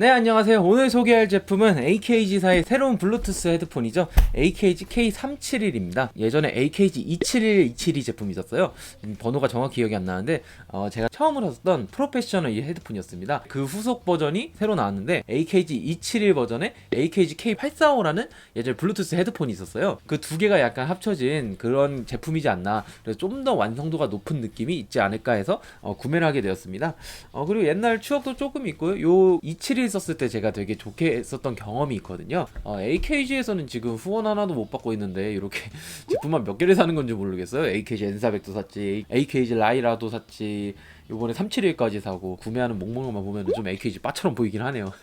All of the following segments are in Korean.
네, 안녕하세요. 오늘 소개할 제품은 AKG사의 새로운 블루투스 헤드폰이죠. AKG K371입니다. 예전에 AKG 271, 272 제품이 있었어요. 번호가 정확히 기억이 안 나는데 제가 처음으로 썼던 프로페셔널 이 헤드폰이었습니다. 그 후속 버전이 새로 나왔는데 AKG 271 버전에 AKG K845라는 예전 블루투스 헤드폰이 있었어요. 그 두 개가 약간 합쳐진 그런 제품이지 않나. 그래서 좀 더 완성도가 높은 느낌이 있지 않을까 해서 구매를 하게 되었습니다. 그리고 옛날 추억도 조금 있고요. 요 271 썼을 때 제가 되게 좋게 썼던 경험이 있거든요. AKG에서는 지금 후원 하나도 못 받고 있는데 이렇게 제품만 몇 개를 사는 건지 모르겠어요. AKG N400도 샀지, AKG 라이라도 샀지, 요번에 371까지 사고 구매하는 목록만 보면 좀 AKG 바처럼 보이긴 하네요.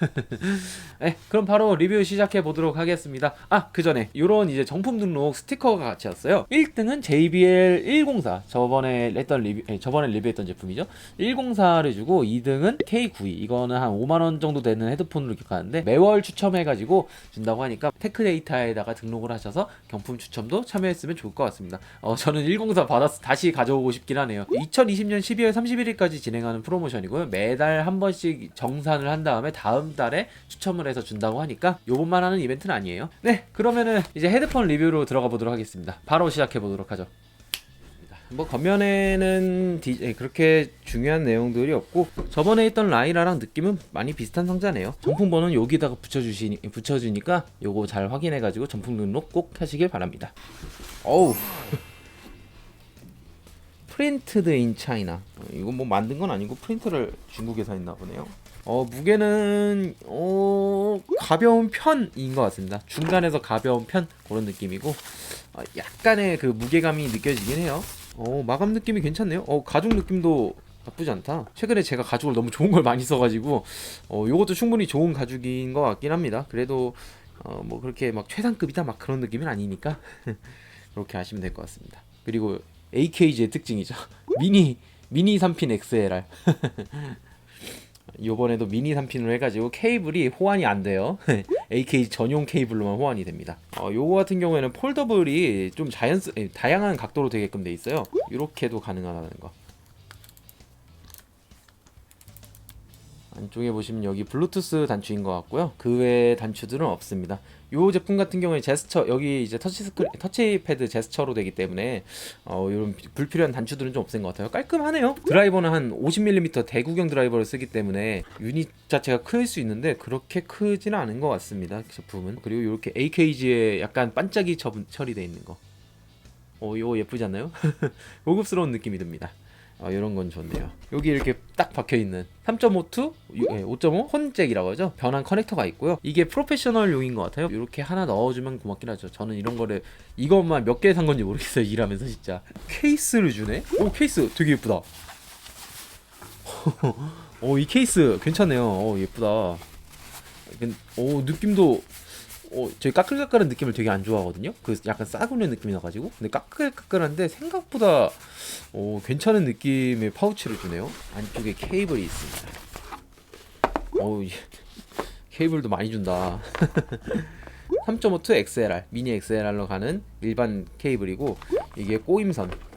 네, 그럼 바로 리뷰 시작해 보도록 하겠습니다. 그 전에 요런 이제 정품 등록 스티커가 같이 왔어요. 1등은 JBL 104, 저번에 리뷰했던 제품이죠. 104를 주고 2등은 K92, 이거는 한 5만원 정도 되는 헤드폰으로 기억하는데 매월 추첨해가지고 준다고 하니까 테크데이터에다가 등록을 하셔서 경품 추첨도 참여했으면 좋을 것 같습니다. 저는 104 받아서 다시 가져오고 싶긴 하네요. 2020년 12월 31일까지 진행하는 프로모션이고요. 매달 한 번씩 정산을 한 다음에 다음 달에 추첨을 해서 준다고 하니까 요번만 하는 이벤트는 아니에요. 네, 그러면은 이제 헤드폰 리뷰로 들어가 보도록 하겠습니다. 바로 시작해 보도록 하죠. 뭐 겉면에는 그렇게 중요한 내용들이 없고 저번에 했던 라이라랑 느낌은 많이 비슷한 상자네요. 정품 번호는 여기다가 붙여주니까 요거 잘 확인해가지고 정품 등록 꼭 하시길 바랍니다. 어우, 프린트드 인 차이나, 이거 뭐 만든 건 아니고 프린터를 중국에서 했나 보네요. 무게는 가벼운 편인 것 같습니다. 중간에서 가벼운 편, 그런 느낌이고 약간의 그 무게감이 느껴지긴 해요. 마감 느낌이 괜찮네요. 가죽 느낌도 나쁘지 않다. 최근에 제가 가죽을 너무 좋은 걸 많이 써가지고 요것도 충분히 좋은 가죽인 것 같긴 합니다. 그래도 뭐 그렇게 막 최상급이다 막 그런 느낌은 아니니까 그렇게 하시면 될 것 같습니다. 그리고 AKG의 특징이죠. 미니 3핀 XLR. 요번에도 미니 3핀으로 해가지고 케이블이 호환이 안 돼요. AKG 전용 케이블로만 호환이 됩니다. 요거 같은 경우에는 폴더블이 좀 다양한 각도로 되게끔 돼 있어요. 이렇게도 가능하다는 거. 안쪽에 보시면 여기 블루투스 단추인 것 같고요. 그 외의 단추들은 없습니다. 이 제품 같은 경우에 제스처, 여기 이제 터치패드 제스처로 되기 때문에 이런 불필요한 단추들은 좀 없앤 것 같아요. 깔끔하네요. 드라이버는 한 50mm 대구경 드라이버를 쓰기 때문에 유닛 자체가 클 수 있는데 그렇게 크지는 않은 것 같습니다. 제품은. 그리고 이렇게 AKG에 약간 반짝이 처리되어 있는 거. 이거 예쁘지 않나요? 고급스러운 느낌이 듭니다. 이런 건 좋네요. 여기 이렇게 딱 박혀있는 3.5 5.5 혼잭이라고 하죠. 변환 커넥터가 있고요. 이게 프로페셔널용인 것 같아요. 이렇게 하나 넣어주면 고맙긴 하죠. 저는 이런 거를 이것만 몇 개 산 건지 모르겠어요. 일하면서 진짜. 케이스를 주네? 케이스 되게 예쁘다. 이 케이스 괜찮네요. 예쁘다. 느낌도 저희 까끌까끌한 느낌을 되게 안 좋아하거든요. 그 약간 싸구려 느낌이 나가지고. 근데 까끌까끌한데 생각보다 괜찮은 느낌의 파우치를 주네요. 안쪽에 케이블이 있습니다. 케이블도 많이 준다. 3.5 XLR, 미니 XLR로 가는 일반 케이블이고, 이게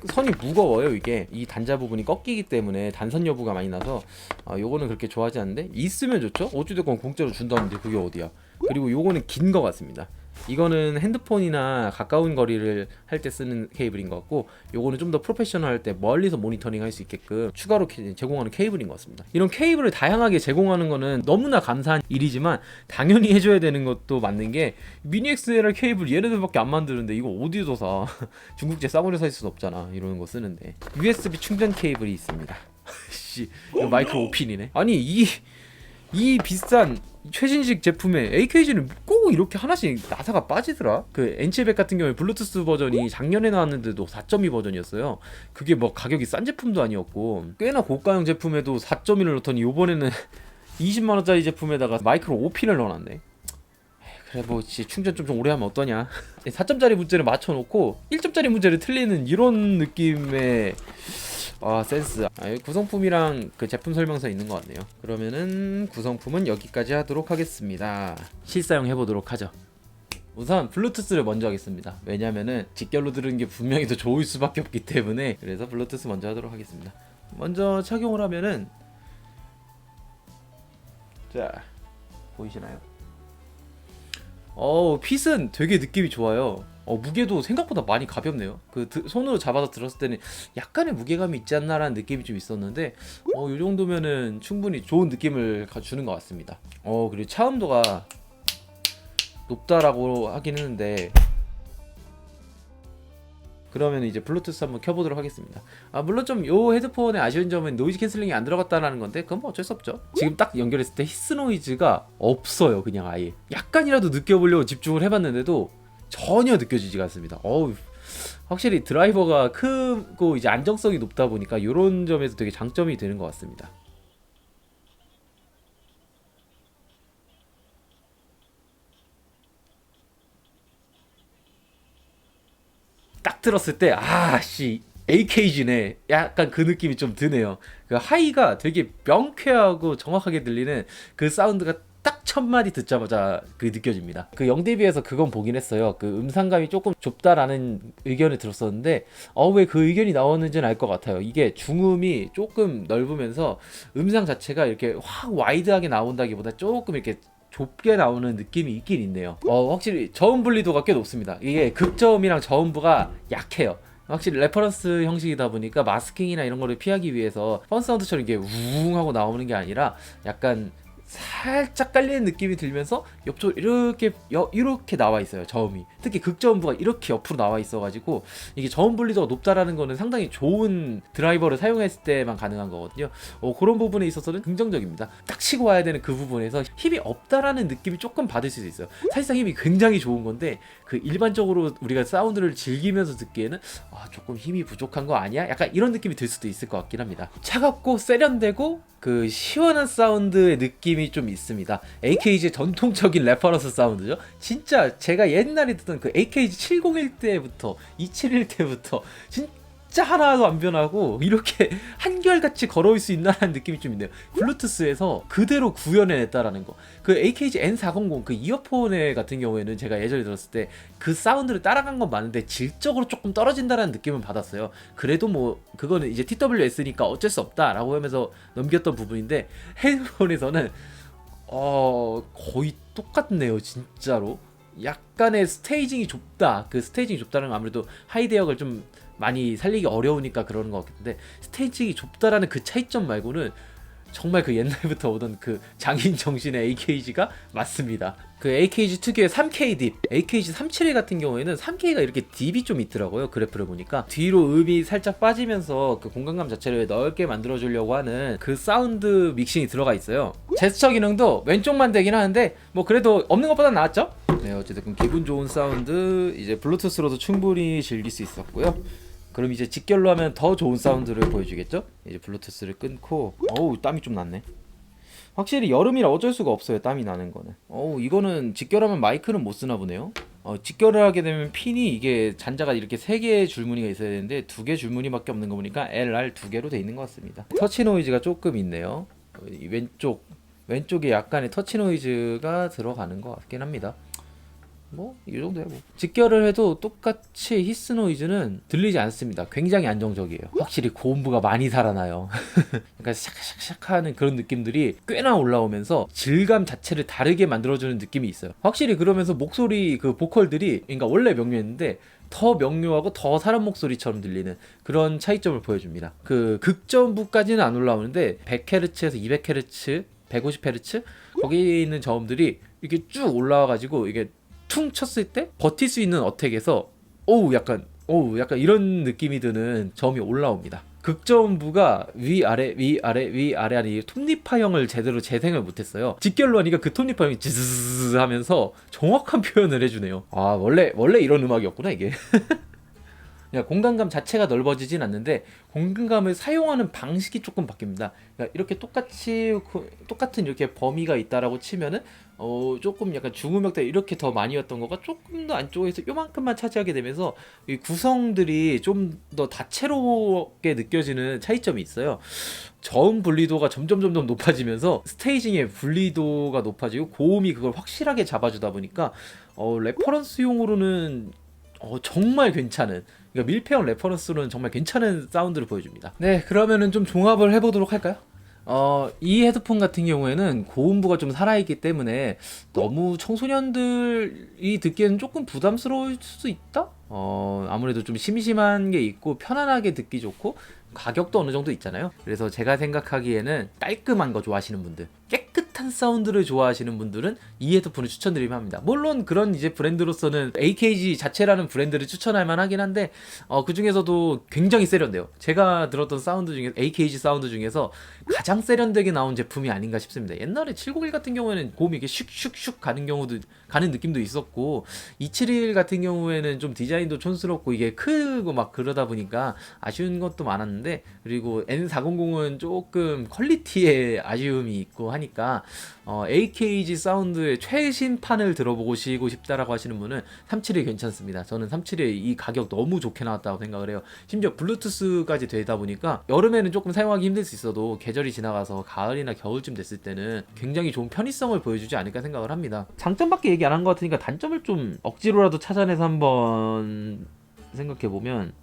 선이 무거워요. 이게 이 단자 부분이 꺾이기 때문에 단선 여부가 많이 나서 요거는 그렇게 좋아하지 않는데 있으면 좋죠. 어찌됐건 공짜로 준다는데 그게 어디야. 그리고 요거는 긴 것 같습니다. 이거는 핸드폰이나 가까운 거리를 할 때 쓰는 케이블인 것 같고, 요거는 좀 더 프로페셔널 할 때 멀리서 모니터링 할 수 있게끔 추가로 제공하는 케이블인 것 같습니다. 이런 케이블을 다양하게 제공하는 거는 너무나 감사한 일이지만 당연히 해줘야 되는 것도 맞는 게, 미니 XLR 케이블 얘네들밖에 안 만드는데 이거 어디서 사? 중국제 싸구려 살 수도 없잖아. 이러는 거 쓰는데. USB 충전 케이블이 있습니다. 이거 마이크로 5핀이네. 아니 이 비싼 최신식 제품에 AKG는 꼭 이렇게 하나씩 나사가 빠지더라. 그 N700 같은 경우에 블루투스 버전이 작년에 나왔는데도 4.2 버전이었어요. 그게 뭐 가격이 싼 제품도 아니었고, 꽤나 고가형 제품에도 4.1을 넣더니 요번에는 20만원짜리 제품에다가 마이크로 5핀을 넣어놨네. 그래 뭐 충전 좀 오래 하면 어떠냐. 4점짜리 문제를 맞춰놓고 1점짜리 문제를 틀리는 이런 느낌의 센스. 구성품이랑 그 제품 설명서 있는 것 같네요. 그러면은 구성품은 여기까지 하도록 하겠습니다. 실사용 해보도록 하죠. 우선 블루투스를 먼저 하겠습니다. 왜냐면은 직결로 들은 게 분명히 더 좋을 수밖에 없기 때문에. 그래서 블루투스 먼저 하도록 하겠습니다. 먼저 착용을 하면은, 자, 보이시나요? 핏은 되게 느낌이 좋아요. 무게도 생각보다 많이 가볍네요. 손으로 잡아서 들었을 때는 약간의 무게감이 있지 않나라는 느낌이 좀 있었는데 이 정도면은 충분히 좋은 느낌을 주는 것 같습니다. 그리고 차음도가 높다라고 하긴 했는데, 그러면 이제 블루투스 한번 켜보도록 하겠습니다. 물론 좀 요 헤드폰의 아쉬운 점은 노이즈 캔슬링이 안 들어갔다라는 건데 그건 뭐 어쩔 수 없죠. 지금 딱 연결했을 때 히스 노이즈가 없어요. 그냥 아예 약간이라도 느껴보려고 집중을 해봤는데도 전혀 느껴지지가 않습니다. 확실히 드라이버가 크고 이제 안정성이 높다 보니까 이런 점에서 되게 장점이 되는 것 같습니다. 딱 들었을 때 아씨 AKG네 약간 그 느낌이 좀 드네요. 그 하이가 되게 명쾌하고 정확하게 들리는 그 사운드가 딱 첫 마디 듣자마자 그게 느껴집니다. 그 영대비에서 그건 보긴 했어요. 그 음상감이 조금 좁다라는 의견을 들었었는데 왜 그 의견이 나오는지는 알 것 같아요. 이게 중음이 조금 넓으면서 음상 자체가 이렇게 확 와이드하게 나온다기보다 조금 이렇게 좁게 나오는 느낌이 있긴 있네요. 확실히 저음 분리도가 꽤 높습니다. 이게 극저음이랑 저음부가 약해요. 확실히 레퍼런스 형식이다 보니까 마스킹이나 이런 거를 피하기 위해서 펀 사운드처럼 이게 우웅 하고 나오는 게 아니라 약간 살짝 깔리는 느낌이 들면서 옆쪽 이렇게 나와 있어요. 저음이 특히 극저음부가 이렇게 옆으로 나와 있어가지고 이게 저음 분리도가 높다라는 거는 상당히 좋은 드라이버를 사용했을 때만 가능한 거거든요. 그런 부분에 있어서는 긍정적입니다. 딱 치고 와야 되는 그 부분에서 힘이 없다라는 느낌이 조금 받을 수도 있어요. 사실상 힘이 굉장히 좋은 건데 그 일반적으로 우리가 사운드를 즐기면서 듣기에는 조금 힘이 부족한 거 아니야? 약간 이런 느낌이 들 수도 있을 것 같긴 합니다. 차갑고 세련되고 그 시원한 사운드의 느낌이 좀 있습니다. AKG의 전통적인 레퍼런스 사운드죠. 진짜 제가 옛날에 듣던 그 AKG 701 때부터 271 때부터 진짜 하나도 안 변하고 이렇게 한결같이 걸어올 수 있나라는 느낌이 좀 있네요. 블루투스에서 그대로 구현해냈다라는 거. 그 AKG N400 그 이어폰 같은 경우에는 제가 예전에 들었을 때 그 사운드를 따라간 건 맞는데 질적으로 조금 떨어진다라는 느낌은 받았어요. 그래도 뭐 그거는 이제 TWS니까 어쩔 수 없다라고 하면서 넘겼던 부분인데 헤드폰에서는 거의 똑같네요. 진짜로 약간의 스테이징이 좁다. 그 스테이징이 좁다는 건 아무래도 하이대역을 좀 많이 살리기 어려우니까 그러는 것 같은데, 스테이징이 좁다라는 그 차이점 말고는 정말 그 옛날부터 오던 그 장인 정신의 AKG가 맞습니다. 그 AKG 특유의 3K 딥, AKG 371 같은 경우에는 3K가 이렇게 딥이 좀 있더라고요. 그래프를 보니까 뒤로 음이 살짝 빠지면서 그 공간감 자체를 넓게 만들어주려고 하는 그 사운드 믹싱이 들어가 있어요. 제스처 기능도 왼쪽만 되긴 하는데 뭐 그래도 없는 것보다 낫죠? 네, 어쨌든 기분 좋은 사운드 이제 블루투스로도 충분히 즐길 수 있었고요. 그럼 이제 직결로 하면 더 좋은 사운드를 보여주겠죠? 이제 블루투스를 끊고 땀이 좀 났네. 확실히 여름이라 어쩔 수가 없어요. 땀이 나는 거는. 이거는 직결하면 마이크는 못 쓰나 보네요. 직결을 하게 되면 핀이 이게 잔자가 이렇게 3개의 줄무늬가 있어야 되는데 2개 줄무늬밖에 없는 거 보니까 LR 2개로 돼 있는 것 같습니다. 터치 노이즈가 조금 있네요. 왼쪽에 약간의 터치 노이즈가 들어가는 것 같긴 합니다. 뭐 이 정도야 뭐. 직결을 해도 똑같이 히스 노이즈는 들리지 않습니다. 굉장히 안정적이에요. 확실히 고음부가 많이 살아나요. 그러니까 샥샥샥 하는 그런 느낌들이 꽤나 올라오면서 질감 자체를 다르게 만들어주는 느낌이 있어요. 확실히 그러면서 목소리 그 보컬들이 그러니까 원래 명료했는데 더 명료하고 더 사람 목소리처럼 들리는 그런 차이점을 보여줍니다. 그 극저음부까지는 안 올라오는데 100Hz에서 200Hz, 150Hz 거기 있는 저음들이 이렇게 쭉 올라와가지고 이게 퉁 쳤을 때 버틸 수 있는 어택에서 약간 이런 느낌이 드는 저음이 올라옵니다. 극저음부가 위아래 하는 톱니파형을 제대로 재생을 못했어요. 직결로 하니까 그 톱니파형이 지스스 하면서 정확한 표현을 해주네요. 원래 이런 음악이었구나 이게. 그냥 공간감 자체가 넓어지진 않는데 공간감을 사용하는 방식이 조금 바뀝니다. 그러니까 이렇게 똑같은 이렇게 범위가 있다라고 치면은 조금 약간 중음역대 이렇게 더 많이였던 거가 조금 더 안쪽에서 요만큼만 차지하게 되면서 이 구성들이 좀 더 다채롭게 느껴지는 차이점이 있어요. 저음 분리도가 점점 높아지면서 스테이징의 분리도가 높아지고 고음이 그걸 확실하게 잡아주다 보니까 레퍼런스용으로는 정말 괜찮은, 그러니까 밀폐형 레퍼런스로는 정말 괜찮은 사운드를 보여줍니다. 네, 그러면은 좀 종합을 해보도록 할까요? 이 헤드폰 같은 경우에는 고음부가 좀 살아있기 때문에 너무 청소년들이 듣기에는 조금 부담스러울 수도 있다? 아무래도 좀 심심한 게 있고 편안하게 듣기 좋고 가격도 어느 정도 있잖아요. 그래서 제가 생각하기에는 깔끔한 거 좋아하시는 분들, 깨끗한 사운드를 좋아하시는 분들은 이 헤드폰을 추천드리면 합니다. 물론 그런 이제 브랜드로서는 AKG 자체라는 브랜드를 추천할 만하긴 한데 그 중에서도 굉장히 세련돼요. 제가 들었던 사운드 중에 AKG 사운드 중에서 가장 세련되게 나온 제품이 아닌가 싶습니다. 옛날에 701 같은 경우에는 고음이 이렇게 슉슉슉 가는 느낌도 있었고 271 같은 경우에는 좀 디자인도 촌스럽고 이게 크고 막 그러다 보니까 아쉬운 것도 많았는데, 그리고 N400은 조금 퀄리티에 아쉬움이 있고 하니까 AKG 사운드의 최신판을 들어보시고 싶다라고 하시는 분은 371 괜찮습니다. 저는 371 이 가격 너무 좋게 나왔다고 생각을 해요. 심지어 블루투스까지 되다 보니까 여름에는 조금 사용하기 힘들 수 있어도 계절이 지나가서 가을이나 겨울쯤 됐을 때는 굉장히 좋은 편의성을 보여주지 않을까 생각을 합니다. 장점밖에 얘기 안 한 것 같으니까 단점을 좀 억지로라도 찾아내서 한번 생각해보면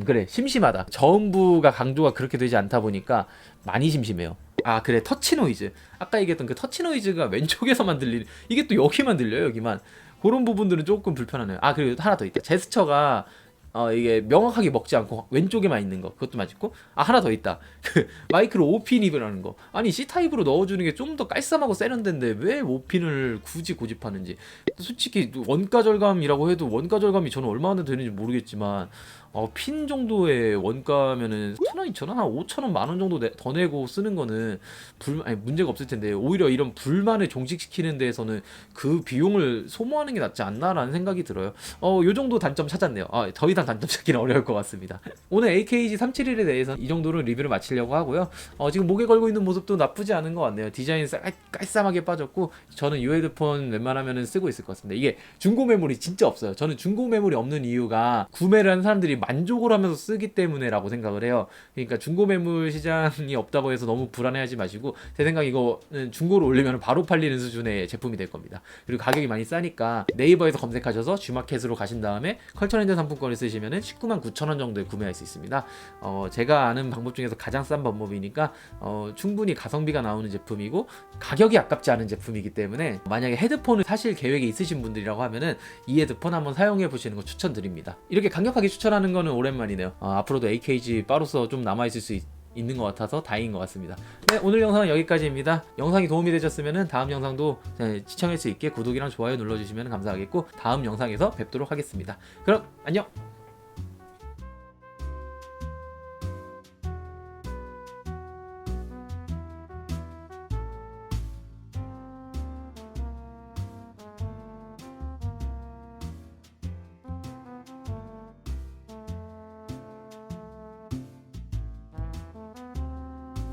그래, 심심하다. 저음부가 강조가 그렇게 되지 않다 보니까 많이 심심해요. 아 그래, 터치 노이즈, 아까 얘기했던 그 터치 노이즈가 왼쪽에서만 들리는, 이게 또 여기만 들려요. 여기만. 그런 부분들은 조금 불편하네요. 아 그리고 하나 더 있다. 제스처가 이게 명확하게 먹지 않고 왼쪽에만 있는 거, 그것도 맛있고. 아 하나 더 있다. 그 마이크로 5핀 입이라는 거. 아니 C타입으로 넣어주는 게 좀 더 깔쌈하고 세련된데 왜 5핀을 굳이 고집하는지. 솔직히 원가 절감이라고 해도 원가 절감이 저는 얼마나 되는지 모르겠지만 핀 정도의 원가면은 1,000원, 2,000원, 한 5,000원, 만원 정도 더 내고 쓰는 거는 아니, 문제가 없을 텐데, 오히려 이런 불만을 종식시키는 데에서는 그 비용을 소모하는 게 낫지 않나라는 생각이 들어요. 요 정도 단점 찾았네요. 더 이상 단점 찾기는 어려울 것 같습니다. 오늘 AKG 371에 대해서 이 정도로 리뷰를 마치려고 하고요. 지금 목에 걸고 있는 모습도 나쁘지 않은 것 같네요. 디자인 깔쌈하게 빠졌고, 저는 이 헤드폰 웬만하면 쓰고 있을 것 같습니다. 이게 중고 매물이 진짜 없어요. 저는 중고 매물이 없는 이유가 구매를 하는 사람들이 만족을 하면서 쓰기 때문에라고 생각을 해요. 그러니까 중고 매물 시장이 없다고 해서 너무 불안해하지 마시고, 제 생각 이거는 중고로 올리면 바로 팔리는 수준의 제품이 될 겁니다. 그리고 가격이 많이 싸니까 네이버에서 검색하셔서 G마켓으로 가신 다음에 컬처렌즈 상품권을 쓰시면 199,000원 정도에 구매할 수 있습니다. 제가 아는 방법 중에서 가장 싼 방법이니까 충분히 가성비가 나오는 제품이고 가격이 아깝지 않은 제품이기 때문에, 만약에 헤드폰을 사실 계획이 있으신 분들이라고 하면은 이 헤드폰 한번 사용해 보시는 거 추천드립니다. 이렇게 강력하게 추천하는 거는 오랜만이네요. 앞으로도 AKG 바로서 좀 남아있을 수 있는 것 같아서 다행인 것 같습니다. 네, 오늘 영상은 여기까지입니다. 영상이 도움이 되셨으면 다음 영상도 시청할 수 있게 구독이랑 좋아요 눌러주시면 감사하겠고, 다음 영상에서 뵙도록 하겠습니다. 그럼 안녕!